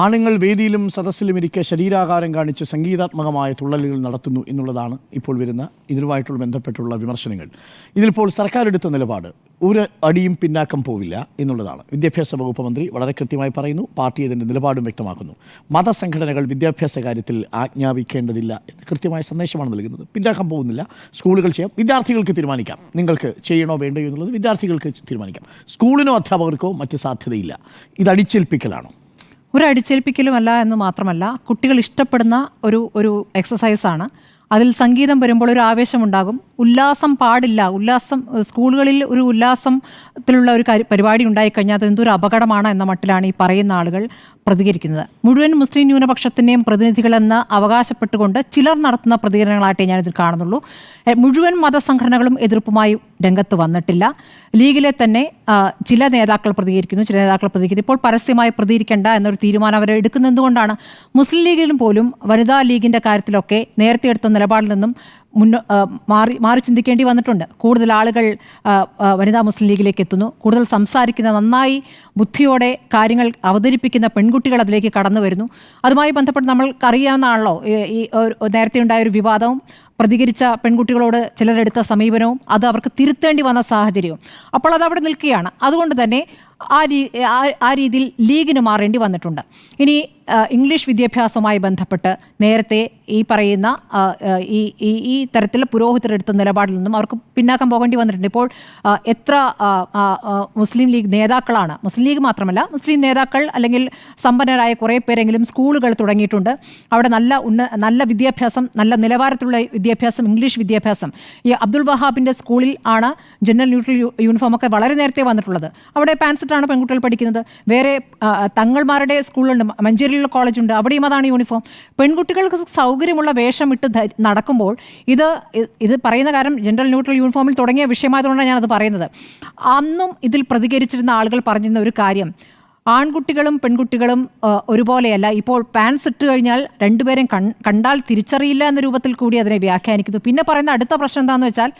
ആണുങ്ങൾ വേദിയിലും സദസ്സിലും ഇരിക്കെ ശരീരാകാരം കാണിച്ച് സംഗീതാത്മകമായ തുള്ളലുകൾ നടത്തുന്നു എന്നുള്ളതാണ് ഇപ്പോൾ വരുന്ന ഇതിനുമായിട്ടുള്ള ബന്ധപ്പെട്ടുള്ള വിമർശനങ്ങൾ. ഇതിലിപ്പോൾ സർക്കാർ എടുത്ത നിലപാട് ഒരു അടിയും പിന്നാക്കം പോവില്ല എന്നുള്ളതാണ്. വിദ്യാഭ്യാസ വകുപ്പ് മന്ത്രി വളരെ കൃത്യമായി പറയുന്നു. പാർട്ടി ഇതിൻ്റെ നിലപാടും വ്യക്തമാക്കുന്നു. മതസംഘടനകൾ വിദ്യാഭ്യാസ കാര്യത്തിൽ ആജ്ഞാപിക്കേണ്ടതില്ല എന്ന് കൃത്യമായ സന്ദേശമാണ് നൽകുന്നത്. പിന്നാക്കം പോകുന്നില്ല. സ്കൂളുകൾ ചെയ്യാം, വിദ്യാർത്ഥികൾക്ക് തീരുമാനിക്കാം. നിങ്ങൾക്ക് ചെയ്യണോ വേണ്ടയോ എന്നുള്ളത് വിദ്യാർത്ഥികൾക്ക് തീരുമാനിക്കാം. സ്കൂളിനോ അധ്യാപകർക്കോ മറ്റ് സാധ്യതയില്ല. ഇത് അടിച്ചേൽപ്പിക്കലാണോ? ഒരു അടിച്ചേൽപ്പിക്കലുമല്ല എന്ന് മാത്രമല്ല, കുട്ടികൾ ഇഷ്ടപ്പെടുന്ന ഒരു എക്സസൈസാണ്. അതിൽ സംഗീതം വരുമ്പോൾ ഒരു ആവേശമുണ്ടാകും. ഉല്ലാസം പാടില്ല. സ്കൂളുകളിൽ ഒരു ഉല്ലാസത്തിലുള്ള ഒരു പരിപാടി ഉണ്ടായിക്കഴിഞ്ഞാൽ അത് എന്തൊരു അപകടമാണ് എന്ന മട്ടിലാണ് ഈ പറയുന്ന ആളുകൾ പ്രതികരിക്കുന്നത്. മുഴുവൻ മുസ്ലിം ന്യൂനപക്ഷത്തിൻ്റെയും പ്രതിനിധികളെന്ന് അവകാശപ്പെട്ടുകൊണ്ട് ചിലർ നടത്തുന്ന പ്രതികരണങ്ങളായിട്ടേ ഞാനിതിൽ കാണുന്നുള്ളൂ. മുഴുവൻ മതസംഘടനകളും എതിർപ്പുമായി രംഗത്ത് വന്നിട്ടില്ല. ലീഗിലെ തന്നെ ചില നേതാക്കൾ പ്രതികരിക്കുന്നു. ഇപ്പോൾ പരസ്യമായി പ്രതികരിക്കേണ്ട എന്നൊരു തീരുമാനം അവർ എടുക്കുന്നത് എന്തുകൊണ്ടാണ്? മുസ്ലിം ലീഗിലും പോലും വനിതാ ലീഗിൻ്റെ കാര്യത്തിലൊക്കെ നേരത്തെ എടുത്ത നിലപാടിൽ നിന്നും മാറി ചിന്തിക്കേണ്ടി വന്നിട്ടുണ്ട്. കൂടുതൽ ആളുകൾ വനിതാ മുസ്ലിം ലീഗിലേക്ക് എത്തുന്നു. കൂടുതൽ സംസാരിക്കുന്ന, നന്നായി ബുദ്ധിയോടെ കാര്യങ്ങൾ അവതരിപ്പിക്കുന്ന പെൺകുട്ടികൾ അതിലേക്ക് കടന്നു വരുന്നു. അതുമായി ബന്ധപ്പെട്ട് നമ്മൾക്കറിയാവുന്നതാണല്ലോ ഈ നേരത്തെ ഉണ്ടായൊരു വിവാദവും പ്രതികരിച്ച പെൺകുട്ടികളോട് ചിലരെടുത്ത സമീപനവും അത് അവർക്ക് തിരുത്തേണ്ടി വന്ന സാഹചര്യവും. അപ്പോൾ അതവിടെ നിൽക്കുകയാണ്. അതുകൊണ്ട് തന്നെ ആ രീതിയിൽ ലീഗിന് മാറേണ്ടി വന്നിട്ടുണ്ട്. ഇനി ഇംഗ്ലീഷ് വിദ്യാഭ്യാസവുമായി ബന്ധപ്പെട്ട് നേരത്തെ ഈ പറയുന്ന ഈ തരത്തിൽ പുരോഹിതരെടുത്ത നിലപാടിൽ നിന്നും അവർക്ക് പിന്നാക്കം പോകേണ്ടി വന്നിട്ടുണ്ട്. ഇപ്പോൾ എത്ര മുസ്ലിം ലീഗ് നേതാക്കളാണ്, മുസ്ലിം ലീഗ് മാത്രമല്ല മുസ്ലിം നേതാക്കൾ അല്ലെങ്കിൽ സമ്പന്നരായ കുറേ പേരെങ്കിലും സ്കൂളുകൾ തുടങ്ങിയിട്ടുണ്ട്. അവിടെ നല്ല വിദ്യാഭ്യാസം, നല്ല നിലവാരത്തിലുള്ള വിദ്യാഭ്യാസം, ഇംഗ്ലീഷ് വിദ്യാഭ്യാസം. ഈ അബ്ദുൾ വഹാബിൻ്റെ സ്കൂളിൽ ആണ് ജനറൽ ന്യൂട്രൽ യൂണിഫോമൊക്കെ വളരെ നേരത്തെ വന്നിട്ടുള്ളത്. അവിടെ പാൻസിട്ടാണ് പെൺകുട്ടികൾ പഠിക്കുന്നത്. വേറെ തങ്ങൾമാരുടെ സ്കൂളുണ്ട്, മഞ്ചേരിയിലുള്ള കോളേജുണ്ട്, അവിടെയും അതാണ് യൂണിഫോം. പെൺകുട്ടികൾക്ക് സൗകര്യമുള്ള വേഷം ഇട്ട് നടക്കുമ്പോൾ ഇത് പറയുന്ന കാര്യം ജനറൽ ന്യൂട്രൽ യൂണിഫോമിൽ തുടങ്ങിയ വിഷയമായതുകൊണ്ടാണ് ഞാനത് പറയുന്നത്. അന്നും ഇതിൽ പ്രതികരിച്ചിരുന്ന ആളുകൾ പറഞ്ഞിരുന്ന ഒരു കാര്യം, ആൺകുട്ടികളും പെൺകുട്ടികളും ഒരുപോലെയല്ല. ഇപ്പോൾ പാൻസ് ഇട്ട് കഴിഞ്ഞാൽ രണ്ടുപേരും കണ്ടാൽ തിരിച്ചറിയില്ല എന്ന രൂപത്തിൽ കൂടി അതിനെ വ്യാഖ്യാനിക്കുന്നു. പിന്നെ പറയുന്ന അടുത്ത പ്രശ്നം എന്താണെന്ന് വെച്ചാൽ,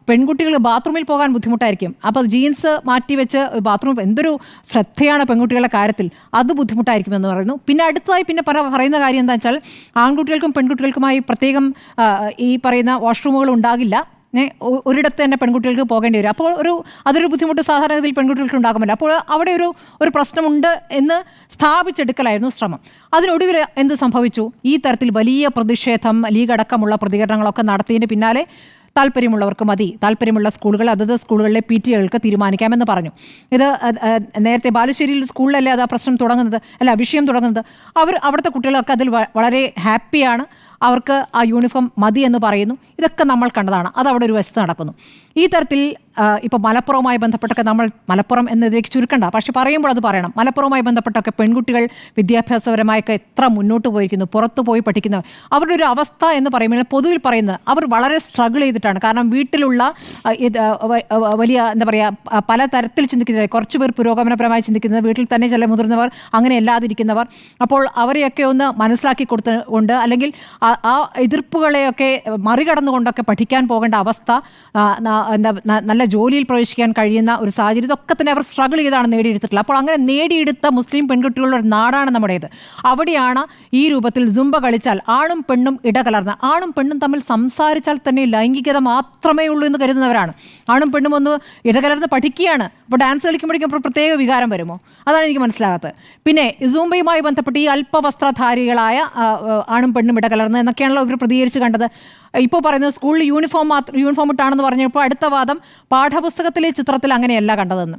പെൺകുട്ടികൾ ബാത്റൂമിൽ പോകാൻ ബുദ്ധിമുട്ടായിരിക്കും. അപ്പോൾ ജീൻസ് മാറ്റി വെച്ച് ബാത്റൂം, എന്തൊരു ശ്രദ്ധയാണ് പെൺകുട്ടികളുടെ കാര്യത്തിൽ, അത് ബുദ്ധിമുട്ടായിരിക്കുമെന്ന് പറയുന്നു. പിന്നെ അടുത്തതായി പറയുന്ന കാര്യം എന്താ വെച്ചാൽ, ആൺകുട്ടികൾക്കും പെൺകുട്ടികൾക്കുമായി പ്രത്യേകം ഈ പറയുന്ന വാഷ്റൂമുകൾ ഉണ്ടാകില്ല. ഒരിടത്ത് തന്നെ പെൺകുട്ടികൾക്ക് പോകേണ്ടി വരും. അപ്പോൾ അതൊരു ബുദ്ധിമുട്ട് സാധാരണഗതിയിൽ പെൺകുട്ടികൾക്ക് ഉണ്ടാകുമല്ലോ. അപ്പോൾ അവിടെ ഒരു പ്രശ്നമുണ്ട് എന്ന് സ്ഥാപിച്ചെടുക്കലായിരുന്നു ശ്രമം. അതിനൊടുവിൽ എന്ത് സംഭവിച്ചു? ഈ തരത്തിൽ വലിയ പ്രതിഷേധം, ലീഗ് അടക്കമുള്ള പ്രതികരണങ്ങളൊക്കെ നടത്തിയതിന് പിന്നാലെ താല്പര്യമുള്ളവർക്ക് മതി, താല്പര്യമുള്ള സ്കൂളുകൾ അതത് സ്കൂളുകളിലെ PTA-കൾക്ക് തീരുമാനിക്കാമെന്ന് പറഞ്ഞു. ഇത് നേരത്തെ ബാലുശ്ശേരിയിൽ സ്കൂളിലല്ലേ അത് വിഷയം തുടങ്ങുന്നത്. അവിടുത്തെ കുട്ടികളൊക്കെ അതിൽ വളരെ ഹാപ്പിയാണ്. അവർക്ക് ആ യൂണിഫോം മതി എന്ന് പറയുന്നു. ഇതൊക്കെ നമ്മൾ കണ്ടതാണ്. അത് അവിടെ ഒരു വശത്ത് നടക്കുന്നു. ഈ തരത്തിൽ ഇപ്പോൾ മലപ്പുറവുമായി ബന്ധപ്പെട്ടൊക്കെ, നമ്മൾ മലപ്പുറം എന്നതിലേക്ക് ചുരുക്കണ്ട, പക്ഷെ പറയുമ്പോൾ അത് പറയണം. മലപ്പുറവുമായി ബന്ധപ്പെട്ടൊക്കെ പെൺകുട്ടികൾ വിദ്യാഭ്യാസപരമായൊക്കെ എത്ര മുന്നോട്ട് പോയിരിക്കുന്നു, പുറത്തു പോയി പഠിക്കുന്നവർ. അവരുടെ ഒരു അവസ്ഥ എന്ന് പറയുമ്പോൾ പൊതുവിൽ പറയുന്നത് അവർ വളരെ സ്ട്രഗിൾ ചെയ്തിട്ടാണ്. കാരണം വീട്ടിലുള്ള വലിയ എന്താ പറയുക, പല തരത്തിൽ ചിന്തിക്കുന്നവർ, കുറച്ച് പേർ പുരോഗമനപരമായി ചിന്തിക്കുന്നത്, വീട്ടിൽ തന്നെ ചില മുതിർന്നവർ അങ്ങനെ അല്ലാതിരിക്കുന്നവർ. അപ്പോൾ അവരെയൊക്കെ ഒന്ന് മനസ്സിലാക്കി കൊടുത്തുകൊണ്ട്, അല്ലെങ്കിൽ ആ എതിർപ്പുകളെയൊക്കെ മറികടന്നുകൊണ്ടൊക്കെ പഠിക്കാൻ പോകേണ്ട അവസ്ഥ, നല്ല ജോലിയിൽ പ്രവേശിക്കാൻ കഴിയുന്ന ഒരു സാഹചര്യം, ഇതൊക്കെ തന്നെ അവർ സ്ട്രഗിൾ ചെയ്താണ് നേടിയെടുത്തിട്ടുള്ളത്. അപ്പോൾ അങ്ങനെ നേടിയെടുത്ത മുസ്ലിം പെൺകുട്ടികളുടെ ഒരു നാടാണ് നമ്മുടേത്. അവിടെയാണ് ഈ രൂപത്തിൽ സുംബ കളിച്ചാൽ ആണും പെണ്ണും ഇടകലർന്ന്, ആണും പെണ്ണും തമ്മിൽ സംസാരിച്ചാൽ തന്നെ ലൈംഗികത മാത്രമേ ഉള്ളൂ എന്ന് കരുതുന്നവരാണ്. ആണും പെണ്ണും ഒന്ന് ഇടകലർന്ന് പഠിക്കുകയാണ്. അപ്പോൾ ഡാൻസ് കളിക്കുമ്പോഴേക്കും പ്രത്യേക വികാരം വരുമോ? അതാണ് എനിക്ക് മനസ്സിലാകാത്തത്. പിന്നെ സൂംബയുമായി ബന്ധപ്പെട്ട് ഈ അല്പവസ്ത്രധാരികളായ ആണും പെണ്ണും ഇടകലർന്ന് എന്നൊക്കെയാണല്ലോ ഇവർ പ്രതികരിച്ച് കണ്ടത്. ഇപ്പോൾ പറയുന്നത് സ്കൂളിൽ യൂണിഫോം ഇട്ടാണെന്ന് പറഞ്ഞപ്പോൾ അടുത്ത വാദം പാഠപുസ്തകത്തിലെ ചിത്രത്തിൽ അങ്ങനെയല്ല കണ്ടതെന്ന്.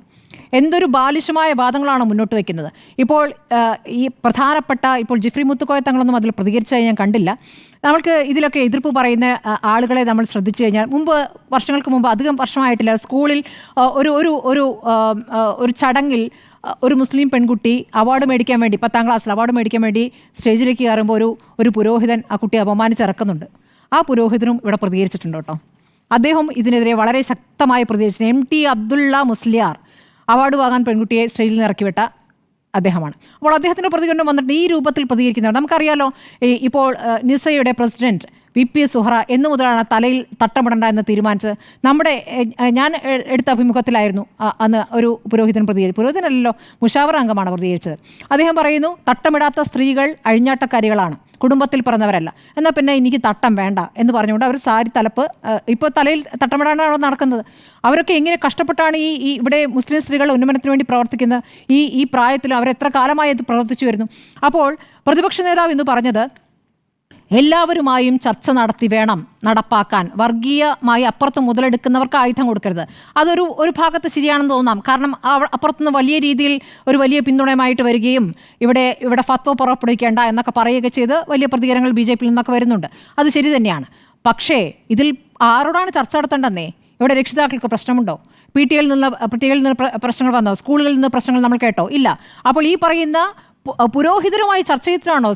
എന്തൊരു ബാലിശമായ വാദങ്ങളാണ് മുന്നോട്ട് വയ്ക്കുന്നത്. ഇപ്പോൾ ഈ പ്രധാനപ്പെട്ട ഇപ്പോൾ ജിഫ്രി മുത്തുക്കോയ തങ്ങളൊന്നും അതിൽ പ്രതികരിച്ചായി ഞാൻ കണ്ടില്ല. നമ്മൾക്ക് ഇതിലൊക്കെ എതിർപ്പ് പറയുന്ന ആളുകളെ നമ്മൾ ശ്രദ്ധിച്ചു കഴിഞ്ഞാൽ, വർഷങ്ങൾക്ക് മുമ്പ്, അധികം വർഷമായിട്ടില്ല, സ്കൂളിൽ ഒരു ചടങ്ങിൽ ഒരു മുസ്ലിം പെൺകുട്ടി അവാർഡ് മേടിക്കാൻ വേണ്ടി, 10ാം ക്ലാസ്സിൽ അവാർഡ് മേടിക്കാൻ വേണ്ടി സ്റ്റേജിലേക്ക് കയറുമ്പോൾ ഒരു പുരോഹിതൻ ആ കുട്ടിയെ അപമാനിച്ചിറക്കുന്നുണ്ട്. ആ പുരോഹിതനും ഇവിടെ പ്രതികരിച്ചിട്ടുണ്ട് കേട്ടോ. അദ്ദേഹം ഇതിനെതിരെ വളരെ ശക്തമായി പ്രതികരിച്ചു. MT അബ്ദുള്ള മുസ്ലിയാർ അവാർഡ് വാങ്ങാൻ പെൺകുട്ടിയെ സ്റ്റേജിൽ നിന്ന് ഇറക്കിവിട്ട അദ്ദേഹമാണ്. അപ്പോൾ അദ്ദേഹത്തിൻ്റെ പ്രതികരണം വന്നിട്ട് ഈ രൂപത്തിൽ പ്രതികരിക്കുന്നതാണ്. നമുക്കറിയാലോ, ഇപ്പോൾ നിസയുടെ പ്രസിഡന്റ് VP സുഹറ എന്നു മുതലാണ് തലയിൽ തട്ടമിടണ്ട എന്ന് തീരുമാനിച്ചത്? ഞാൻ എടുത്ത അഭിമുഖത്തിലായിരുന്നു അന്ന് ഒരു പുരോഹിതനല്ലോ, മുഷാവറ അംഗമാണ് പ്രതികരിച്ചത്. അദ്ദേഹം പറയുന്നു, തട്ടമിടാത്ത സ്ത്രീകൾ അഴിഞ്ഞാട്ടക്കാരികളാണ്, കുടുംബത്തിൽ പിറന്നവരല്ല. എന്നാൽ പിന്നെ എനിക്ക് തട്ടം വേണ്ട എന്ന് പറഞ്ഞുകൊണ്ട് അവർ സാരി തലപ്പ് ഇപ്പോൾ തലയിൽ തട്ടമിടാനാണോ നടക്കുന്നത്? അവരൊക്കെ എങ്ങനെ കഷ്ടപ്പെട്ടാണ് ഈ ഇവിടെ മുസ്ലിം സ്ത്രീകളുടെ ഉന്നമനത്തിന് വേണ്ടി പ്രവർത്തിക്കുന്നത്? ഈ പ്രായത്തിൽ അവരെത്ര കാലമായി അത് പ്രവർത്തിച്ചു വരുന്നു? അപ്പോൾ പ്രതിപക്ഷ നേതാവ് ഇന്ന് പറഞ്ഞത് എല്ലാവരുമായും ചർച്ച നടത്തി വേണം നടപ്പാക്കാൻ, വർഗീയമായി അപ്പുറത്ത് മുതലെടുക്കുന്നവർക്ക് ആയുധം കൊടുക്കരുത്. ഒരു ഭാഗത്ത് ശരിയാണെന്ന് തോന്നാം. കാരണം അപ്പുറത്തുനിന്ന് വലിയ രീതിയിൽ ഒരു വലിയ പിന്തുണയുമായിട്ട് വരികയും ഇവിടെ ഫത്വ പുറപ്പെടുവിക്കേണ്ട എന്നൊക്കെ പറയുകയൊക്കെ ചെയ്ത് വലിയ പ്രതികരണങ്ങൾ BJP-യിൽ നിന്നൊക്കെ വരുന്നുണ്ട്. അത് ശരി തന്നെയാണ്. പക്ഷേ ഇതിൽ ആരോടാണ് ചർച്ച നടത്തേണ്ടെന്നേ? ഇവിടെ രക്ഷിതാക്കൾക്ക് പ്രശ്നമുണ്ടോ? PTA-യിൽ നിന്ന് പ്രശ്നങ്ങൾ വന്നോ? സ്കൂളുകളിൽ നിന്ന് പ്രശ്നങ്ങൾ നമ്മൾ കേട്ടോ? ഇല്ല. അപ്പോൾ ഈ പറയുന്ന പുരോഹിതരുമായി ചർച്ച ചെയ്തിട്ടാണോ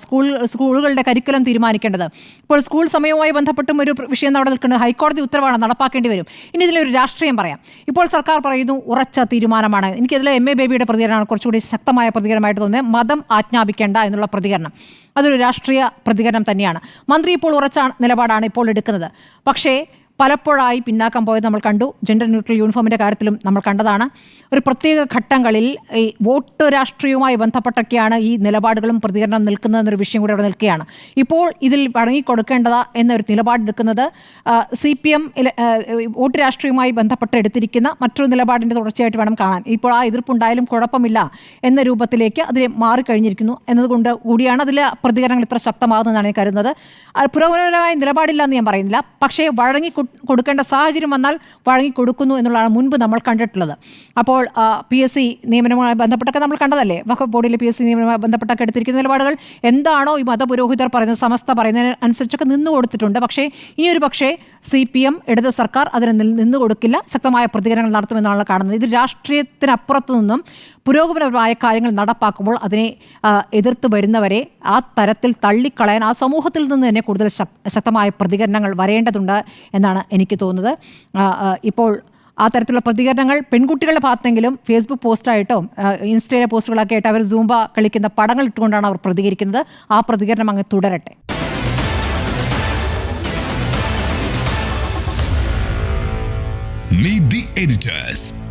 സ്കൂളുകളുടെ കരിക്കുലം തീരുമാനിക്കേണ്ടത്? ഇപ്പോൾ സ്കൂൾ സമയവുമായി ബന്ധപ്പെട്ടും ഒരു വിഷയം അവിടെ നിൽക്കുന്നത് ഹൈക്കോടതി ഉത്തരവാണ്, നടപ്പാക്കേണ്ടി വരും. ഇനി ഇതിലൊരു രാഷ്ട്രീയം പറയാം. ഇപ്പോൾ സർക്കാർ പറയുന്നു ഉറച്ച തീരുമാനമാണ്. എനിക്കതിൽ MA ബേബിയുടെ പ്രതികരണമാണ് കുറച്ചുകൂടി ശക്തമായ പ്രതികരണമായിട്ട് തോന്നുന്നത്. മതം ആജ്ഞാപിക്കേണ്ട എന്നുള്ള പ്രതികരണം അതൊരു രാഷ്ട്രീയ പ്രതികരണം തന്നെയാണ്. മന്ത്രി ഇപ്പോൾ ഉറച്ച നിലപാടാണ് ഇപ്പോൾ എടുക്കുന്നത്. പക്ഷേ പലപ്പോഴായി പിന്നാക്കം പോയത് നമ്മൾ കണ്ടു. ജെൻഡർ ന്യൂട്രൽ യൂണിഫോമിൻ്റെ കാര്യത്തിലും നമ്മൾ കണ്ടതാണ്. ഒരു പ്രത്യേക ഘട്ടങ്ങളിൽ ഈ വോട്ട് രാഷ്ട്രീയവുമായി ബന്ധപ്പെട്ടൊക്കെയാണ് ഈ നിലപാടുകളും പ്രതികരണം നിൽക്കുന്നതെന്നൊരു വിഷയം കൂടി അവിടെ നിൽക്കുകയാണ്. ഇപ്പോൾ ഇതിൽ വഴങ്ങിക്കൊടുക്കേണ്ടതാ എന്നൊരു നിലപാടെടുക്കുന്നത് CPM വോട്ട് രാഷ്ട്രീയവുമായി ബന്ധപ്പെട്ട് എടുത്തിരിക്കുന്ന മറ്റൊരു നിലപാടിൻ്റെ തുടർച്ചയായിട്ട് വേണം കാണാൻ. ഇപ്പോൾ ആ എതിർപ്പുണ്ടായാലും കുഴപ്പമില്ല എന്ന രൂപത്തിലേക്ക് അതിൽ മാറിക്കഴിഞ്ഞിരിക്കുന്നു എന്നതുകൊണ്ട് കൂടിയാണ് അതിൽ പ്രതികരണങ്ങൾ ഇത്ര ശക്തമാകുന്നതെന്നാണ് ഞാൻ കരുതുന്നത്. പുരോഗമനപരമായ നിലപാടില്ല എന്ന് ഞാൻ പറയുന്നില്ല. പക്ഷേ കൊടുക്കേണ്ട സാഹചര്യം വന്നാൽ വഴങ്ങിക്കൊടുക്കുന്നു എന്നുള്ളതാണ് മുൻപ് നമ്മൾ കണ്ടിട്ടുള്ളത്. അപ്പോൾ PSC നിയമനവുമായി ബന്ധപ്പെട്ടൊക്കെ നമ്മൾ കണ്ടതല്ലേ, വഖഫ് ബോർഡിലെ PSC നിയമനവുമായി ബന്ധപ്പെട്ടൊക്കെ എടുത്തിരിക്കുന്ന നിലപാടുകൾ എന്താണോ ഈ മതപുരോഹിതർ പറയുന്നത്, സമസ്ത പറയുന്നതിന് അനുസരിച്ചൊക്കെ നിന്നു കൊടുത്തിട്ടുണ്ട്. പക്ഷേ ഇനിയൊരു പക്ഷേ CPM ഇടത് സർക്കാർ അതിന് നിന്നു കൊടുക്കില്ല, ശക്തമായ പ്രതികരണങ്ങൾ നടത്തുമെന്നാണ് കാണുന്നത്. ഇത് രാഷ്ട്രീയത്തിനപ്പുറത്തു നിന്നും പുരോഗമനപരമായ കാര്യങ്ങൾ നടപ്പാക്കുമ്പോൾ അതിനെ എതിർത്ത് വരുന്നവരെ ആ തരത്തിൽ തള്ളിക്കളയാൻ ആ സമൂഹത്തിൽ നിന്ന് തന്നെ കൂടുതൽ ശക്തമായ പ്രതികരണങ്ങൾ വരേണ്ടതുണ്ട് എന്നാണ് എനിക്ക് തോന്നുന്നത്. ഇപ്പോൾ ആ തരത്തിലുള്ള പ്രതികരണങ്ങൾ പെൺകുട്ടികളുടെ ഭാഗത്തെങ്കിലും ഫേസ്ബുക്ക് പോസ്റ്റായിട്ടോ ഇൻസ്റ്റയിലെ പോസ്റ്റുകളൊക്കെ ആയിട്ട് അവർ സൂംബ കളിക്കുന്ന പടങ്ങൾ ഇട്ടുകൊണ്ടാണ് അവർ പ്രതികരിക്കുന്നത്. ആ പ്രതികരണം അങ്ങ് തുടരട്ടെ. Meet the editors.